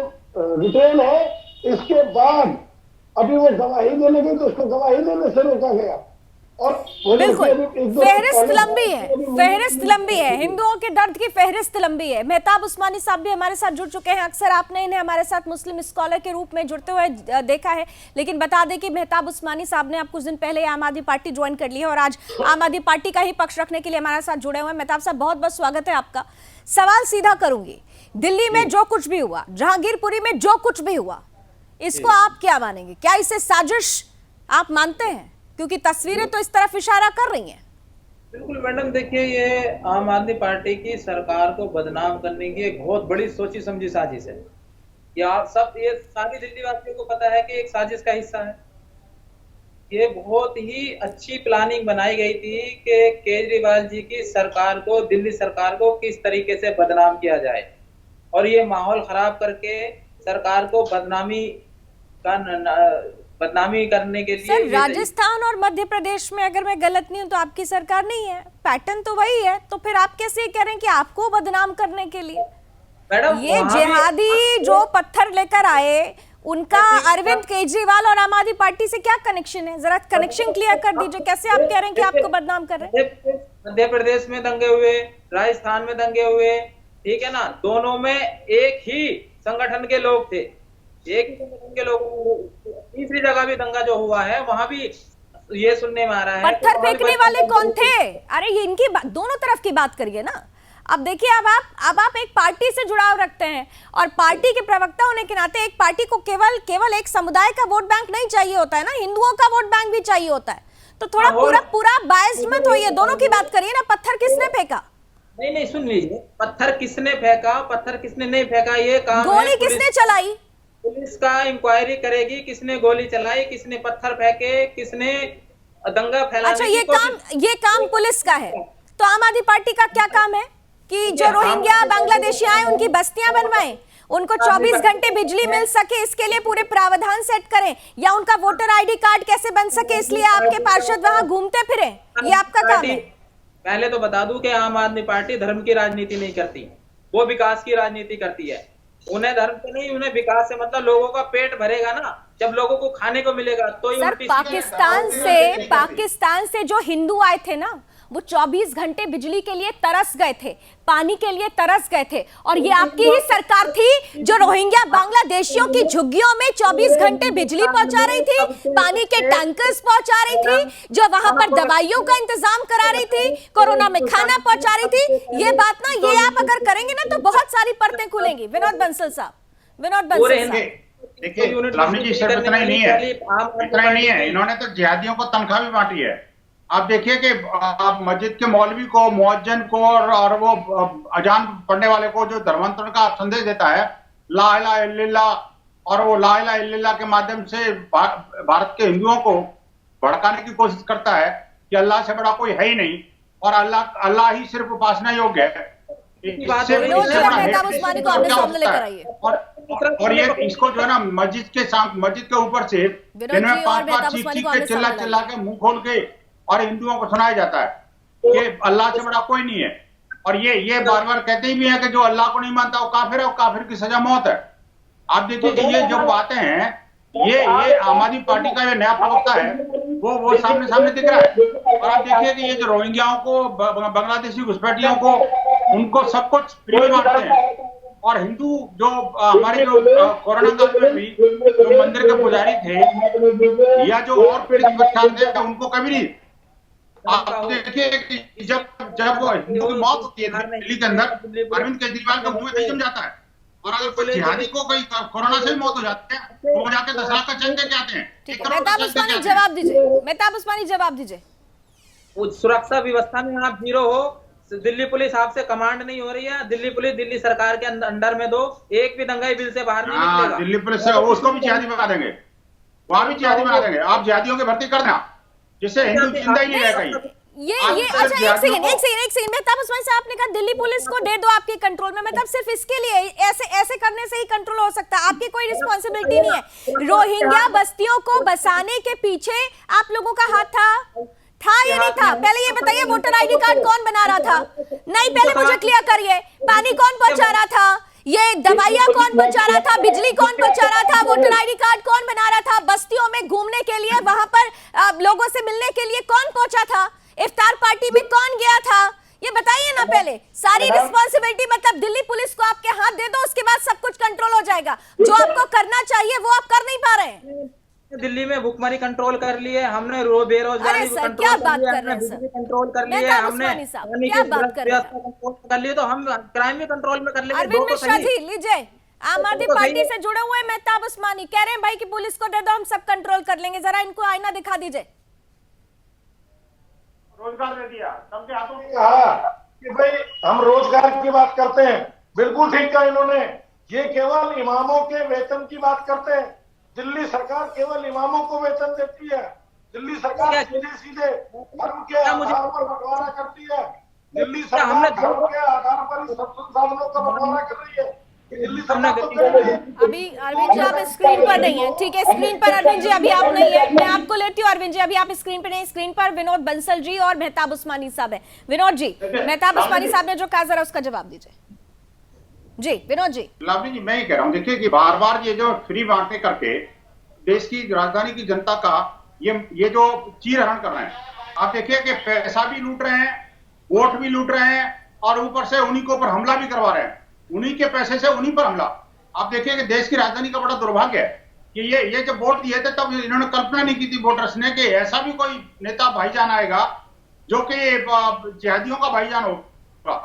रिटेन है। इसके बाद अभी वो गवाही देने गई तो उसको गवाही देने से रोका गया। और बिल्कुल फहरिस्त लंबी है, फहरिस्त लंबी है, हिंदुओं के दर्द की फहरिस्त लंबी है। मेहताब उस्मानी साहब भी हमारे साथ जुड़ चुके हैं। अक्सर आपने इन्हें हमारे साथ मुस्लिम स्कॉलर के रूप में जुड़ते हुए देखा है, लेकिन बता दें कि मेहताब उस्मानी साहब ने अब कुछ दिन पहले आम आदमी पार्टी ज्वाइन कर ली है और आज आम आदमी पार्टी का ही पक्ष रखने के लिए हमारे साथ जुड़े हुए हैं। मेहताब साहब बहुत बहुत स्वागत है आपका। सवाल सीधा करूंगी, दिल्ली में जो कुछ भी हुआ, जहांगीरपुरी में जो कुछ भी हुआ, इसको आप क्या मानेंगे? क्या इसे साजिश आप मानते हैं? क्योंकि तस्वीरें तो इस तरफ इशारा कर रही हैं। बिल्कुल मैडम, देखिए ये आम आदमी पार्टी की सरकार को बदनाम करने की एक बहुत बड़ी सोची समझी साजिश है। ये सारी दिल्ली वासियों को पता है कि एक साजिश का हिस्सा है। ये बहुत ही अच्छी प्लानिंग बनाई गई थी कि केजरीवाल जी की सरकार को, दिल्ली सरकार को किस तरीके से बदनाम किया जाए और ये माहौल खराब करके सरकार को बदनामी करने के लिए। सर, राजस्थान और मध्य प्रदेश में अगर मैं गलत नहीं हूं तो आपकी सरकार नहीं है, पैटर्न तो वही है, तो फिर आप कैसे कह रहे हैं कि आपको बदनाम करने के लिए? मैडम, ये जिहादी जो पत्थर लेकर आए, उनका अरविंद केजरीवाल और आम आदमी पार्टी से क्या कनेक्शन है? जरा कनेक्शन क्लियर कर दीजिए। कैसे आप कह रहे हैं कि आपको बदनाम कर रहे हैं? मध्य प्रदेश में दंगे हुए, राजस्थान में दंगे हुए, ठीक है ना, दोनों में एक ही संगठन के लोग थे, एक ही संगठन के लोग। तीसरी जगह भी दंगा जो हुआ है वहां भी ये सुनने में आ रहा है पत्थर फेंकने वाले कौन थे? अरे ये इनकी दोनों तरफ की बात करिए ना। अब देखिए, अब आप एक पार्टी से जुड़ाव रखते हैं और पार्टी के प्रवक्ता होने के नाते एक पार्टी को केवल एक समुदाय का वोट बैंक नहीं चाहिए होता है ना, हिंदुओं का वोट बैंक भी चाहिए होता है। तो थोड़ा पूरा बायस्ड मत होइए, दोनों की बात करिए ना। पत्थर किसने फेंका? नहीं, सुन लीजिए, पत्थर किसने फेंका, पत्थर किसने नहीं फेंका, ये काम गोली किसने चलाई? पुलिस का इंक्वायरी करेगी, किसने गोली चलाई, किसने पत्थर फेंके, किसने दंगा फैलाने। अच्छा, ये काम पुलिस का है, तो आम आदमी पार्टी का क्या काम है कि जो रोहिंग्या बांग्लादेशी आए उनकी बस्तियां बनवाएं, उनको 24 घंटे बिजली मिल सके इसके लिए पूरे प्रावधान सेट करें, या उनका वोटर आईडी कार्ड कैसे बन सके इसलिए आपके पार्षद वहां घूमते फिरे? ये आपका काम है। पहले तो बता दूं कि आम आदमी पार्टी धर्म की राजनीति नहीं करती, वो विकास की राजनीति करती है। उन्हें धर्म से नहीं, उन्हें विकास से मतलब लोगों का पेट भरेगा ना, जब लोगों को खाने को मिलेगा तो ही। सर, पाकिस्तान से जो हिंदू आए थे ना, वो 24 घंटे बिजली के लिए तरस गए थे, पानी के लिए तरस गए थे, और ये आपकी ही सरकार थी जो रोहिंग्या बांग्लादेशियों की झुग्गियों में 24 घंटे बिजली पहुंचा रही थी, पानी के टैंकर्स पहुंचा रही थी, जो वहां पर दवाइयों का इंतजाम करा रही थी, कोरोना में खाना पहुंचा रही थी। ये बात ना, ये आप अगर करेंगे ना तो बहुत सारी परतें खुलेंगी। विनोद बंसल साहब, देखिए रामनी जी, सिर्फ इतना ही नहीं है, इन्होंने तो जिहादियों को तनख्वाह भी बांटी है। आप देखिए कि आप मस्जिद के मौलवी को, मुअज्जिन को और वो अजान पढ़ने वाले को जो धर्मांतरण का संदेश देता है, ला इलाहा इल्लल्लाह, और वो ला इलाहा इल्लल्लाह के माध्यम से भारत के हिंदुओं को भड़काने की कोशिश करता है कि अल्लाह से बड़ा कोई है ही नहीं और अल्लाह ही सिर्फ उपासना योग्य है। और ये इसको जो है ना, मस्जिद के ऊपर से दिन में 5 चीख के चिल्ला के मुंह खोल के और हिंदुओं को सुनाया जाता है कि अल्लाह से बड़ा कोई नहीं है। और ये बार बार कहते भी है कि जो अल्लाह को नहीं मानता वो काफिर है, वो काफिर की सजा मौत है। आप देखिए कि ये जो बातें हैं, ये आम आदमी पार्टी का जो नया प्रवक्ता है वो सामने दिख रहा है। और आप देखिए कि ये जो रोहिंग्याओं को, बांग्लादेशी घुसपैठियों को, उनको सब कुछ फ्री में बांटते हैं। और हिंदू जो हमारे जो कोरोना काल में भी जो मंदिर के पुजारी थे या जो और पीड़ित बच्चे थे, उनको कभी नहीं आप देखिए कि जब वो हिंदू की मौत होती है दिल्ली के अंदर, अरविंद केजरीवाल का मुंह नहीं जम जाता है। और अगर कोई जिहादी को कोई कोरोना से भी मौत हो जाती है तो वो जाके 10 लाख का चेक दे के आते हैं। ठीक है, मेहताब उस्मानी जवाब दीजिए, मेहताब उस्मानी जवाब दीजिए। सुरक्षा व्यवस्था में आप जीरो हो, दिल्ली पुलिस आपसे कमांड नहीं हो रही है। दिल्ली पुलिस दिल्ली सरकार के अंडर में दो, एक भी दंगाई बिल से बाहर नहीं निकलेगा। दिल्ली पुलिस से उसको भी जिहादी बना देंगे, वहां भी जिहादी बना देंगे। आप जिहादियों की भर्ती कर देना जिससे हिंदू जिंदा ही नहीं रहेगा। ये अच्छा एक सेकंड मेहताब उस्मानी साहब ने कहा दिल्ली पुलिस को दे दो आपके कंट्रोल में, मतलब सिर्फ इसके लिए ऐसे करने से ही कंट्रोल हो सकता है, आपकी कोई रिस्पॉन्सिबिलिटी नहीं है। रोहिंग्या बस्तियों को बसाने के पीछे आप लोगों का हाथ था या नहीं था? पहले ये बताइए, वोटर आईडी कार्ड कौन बना रहा था? नहीं, पहले मुझे क्लियर करिए, पानी कौन पहुंचा रहा था, ये दवाइयां कौन पहुंचा रहा था, बिजली कौन पहुंचा रहा था, वोटर आईडी कार्ड कौन बना रहा था, बस्तियों में घूमने के लिए, वहां पर लोगों से मिलने के लिए कौन पहुंचा था, इफ्तार पार्टी में कौन गया था, ये बताइए ना पहले। सारी रिस्पॉन्सिबिलिटी मतलब दिल्ली पुलिस को आपके हाथ दे दो, उसके बाद सब कुछ कंट्रोल हो जाएगा। जो आपको करना चाहिए वो आप कर नहीं पा रहे हैं। दिल्ली में भुखमरी कंट्रोल कर लिए हमने, बेरोजगारी कंट्रोल कर लिए हमने, क्या बात कर रहे हैं? कंट्रोल कर लिए, तो हम क्राइम भी कंट्रोल में कर लेंगे। अरविंद मिश्रा जी लीजिए, आम आदमी पार्टी से जुड़े हुए मेहताब उस्मानी कह रहे हैं भाई कि पुलिस को दे दो, हम सब कंट्रोल कर लेंगे। जरा इनको आईना दिखा दीजिए। रोजगार दे दिया, सबके हाथों में कहा कि भाई हम रोजगार की बात करते हैं, बिल्कुल ठीक कहा इन्होंने। ये केवल इमामों के वेतन की बात करते हैं। दिल्ली सरकार केवल इमामों को वेतन देती है। दिल्ली सरकार सीधे धर्म के आधार पर बंटवारा करती है। दिल्ली सरकार धर्म के आधार पर सब संसाधनों का बंटवारा कर रही है। दिल्ली सरकार तो कर रही है। अभी अरविंद जी आप स्क्रीन पर नहीं है, ठीक है, स्क्रीन पर अरविंद जी अभी आप नहीं है, मैं आपको लेती हूँ। अरविंद जी अभी आप स्क्रीन पर नहीं, स्क्रीन पर विनोद बंसल जी और मेहताब उस्मानी साहब है। विनोद जी, मेहताब उस्मानी साहब ने जो कहा जरा उसका जवाब दीजिए। जी विनोद जी। लावनी जी, मैं ही कह रहा हूँ, देखिए कि बार बार ये जो फ्री बांटने करके देश की राजधानी की जनता का ये जो चीरहरण कर रहे हैं, आप देखिए कि पैसा भी लूट रहे हैं, वोट भी लूट रहे हैं और ऊपर से उन्हीं के ऊपर हमला भी करवा रहे हैं, उन्हीं के पैसे से उन्हीं पर हमला। आप देखिए कि देश की राजधानी का बड़ा दुर्भाग्य है कि ये जब वोट दिए थे तब इन्होंने कल्पना नहीं की थी वोटर्स ने कि ऐसा भी कोई नेता भाईजान आएगा जो कि जिहादियों का भाईजान होगा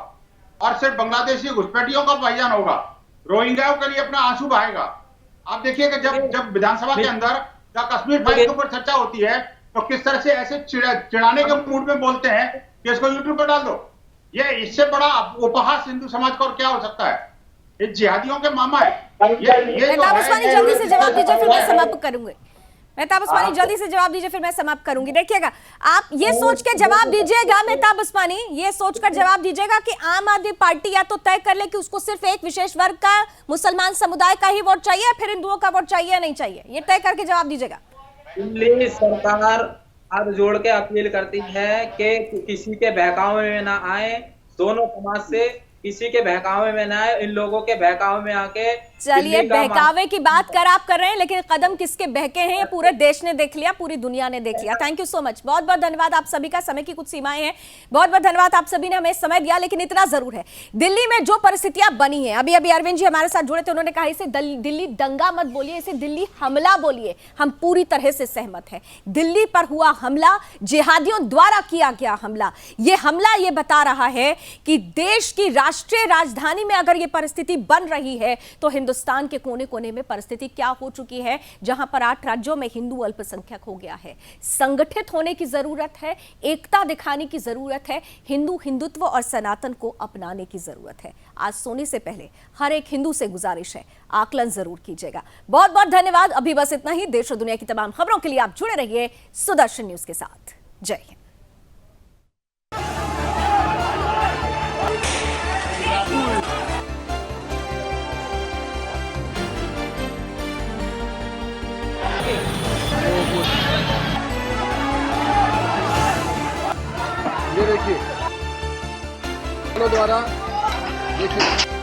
और सिर्फ बांग्लादेशी घुसपैठियों का भाईजान होगा, रोहिंग्याओं के लिए अपना आंसू बहाएगा। आप देखिए कि जब विधानसभा के अंदर या कश्मीर फाइल के ऊपर चर्चा होती है तो किस तरह से ऐसे चिढ़ाने के मूड में बोलते हैं कि इसको यूट्यूब पर डाल दो। ये इससे बड़ा उपहास हिंदू समाज को और क्या हो सकता है? ये जिहादियों के मामा है। मेहताब उस्मानी जल्दी से जवाब दीजिए फिर मैं समाप्त करूंगी। मेहताब उस्मानी जल्दी से जवाब दीजिए फिर मैं समाप्त करूंगी। देखिएगा, आप ये सोच के जवाब दीजिएगा, मेहताब उस्मानी ये सोचकर जवाब दीजिएगा कि आम आदमी पार्टी या तो तय कर ले कि उसको सिर्फ एक विशेष वर्ग का, मुसलमान समुदाय का ही वोट चाहिए, फिर हिंदुओं का वोट चाहिए या नहीं चाहिए, ये तय करके जवाब दीजिएगा। दिल्ली सरकार हाथ जोड़ के अपील करती है कि किसी के बहकावे में ना आए, दोनों समाज से किसी के बहकावे में ना आए, इन लोगों के बहकावे में आके। चलिए, बहकावे की बात आप कर रहे हैं, लेकिन कदम किसके बहके हैं ये पूरे देश ने देख लिया, पूरी दुनिया ने देख लिया। थैंक यू सो मच, बहुत बहुत धन्यवाद आप सभी का। समय की कुछ सीमाएं हैं, बहुत बहुत धन्यवाद आप सभी ने हमें समय दिया, लेकिन इतना जरूर है दिल्ली में जो परिस्थितियां बनी है, अभी अरविंद जी हमारे साथ जुड़े थे, उन्होंने कहा इसे दिल्ली दंगा मत बोलिए, इसे दिल्ली हमला बोलिए। हम पूरी तरह से सहमत है। दिल्ली पर हुआ हमला जिहादियों द्वारा किया गया हमला, ये हमला ये बता रहा है कि देश की राष्ट्रीय राजधानी में अगर ये परिस्थिति बन रही है तो हिंदुस्तान के कोने कोने में परिस्थिति क्या हो चुकी है, जहां पर 8 राज्यों में हिंदू अल्पसंख्यक हो गया है। संगठित होने की जरूरत है, एकता दिखाने की जरूरत है, हिंदुत्व और सनातन को अपनाने की जरूरत है। आज सोने से पहले हर एक हिंदू से गुजारिश है, आकलन जरूर कीजिएगा। बहुत बहुत धन्यवाद। अभी बस इतना ही। देश और दुनिया की तमाम खबरों के लिए आप जुड़े रहिए सुदर्शन न्यूज के साथ। जय हिंद। ये देखिए द्वारा देखिए